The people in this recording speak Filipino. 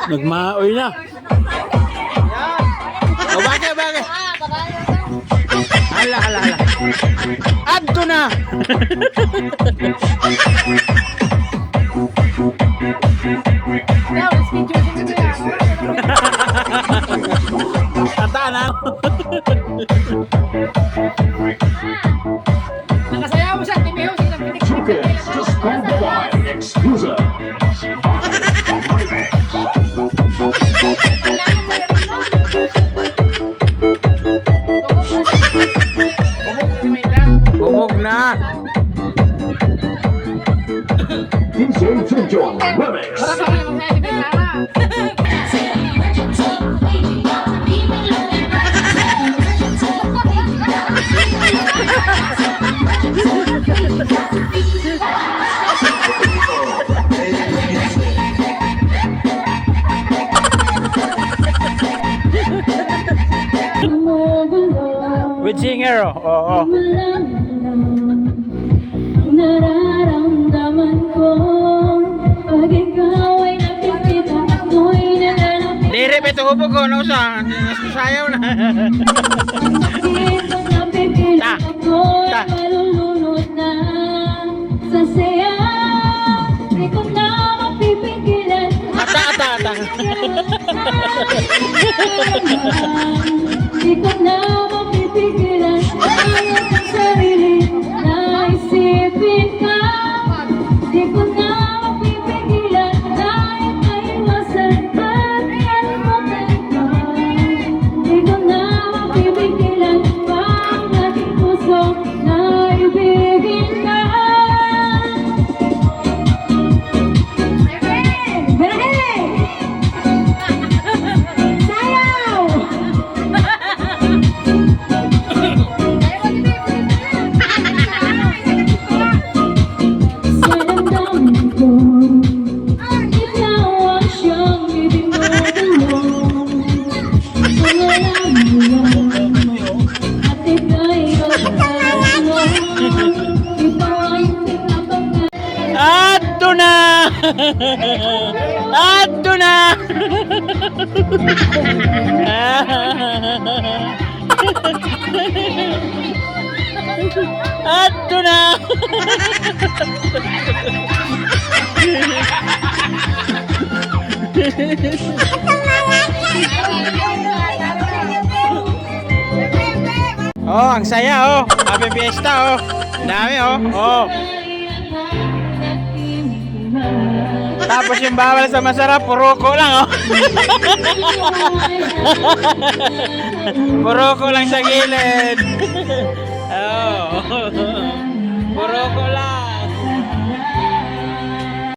Nagmaoy na. O bakit? Hala. Adto na. Tatanan. Nakasayaw siya, timiho siya. Just go by exclusive. Bumog na. DJ Junjun Remix. With singer, oo. Nararamdaman ko pag ikaw ay nakikita ako'y nananapit. Dire beto hubog ko no sa sayaw na. Nakita napipilit ako'y malulunod na sa saya. Di ko na mapipigilan. Ata. Di ko na mapipigilan. Ayaw ang sarili na isipin ka. Di ko na mapipigilan. Ayaw na iwasan at kalimutan ka. Di ko na mapipigilan. Pang aking puso na ibigin ka. Sayaw! Sa damdamin ko, ikaw ang siyang ibinulong. Kung alam mo yan, at ika'y magkakaroon. Ikaw ang pinapagkat. Adto na. Adto na. Adto na. Oh, ang saya oh. Happy Fiesta oh. Dami oh. Oh. Tapos yung bawal sa masarap, puroko lang oh. Puroko lang sa gilid. Oh. Puroko lang.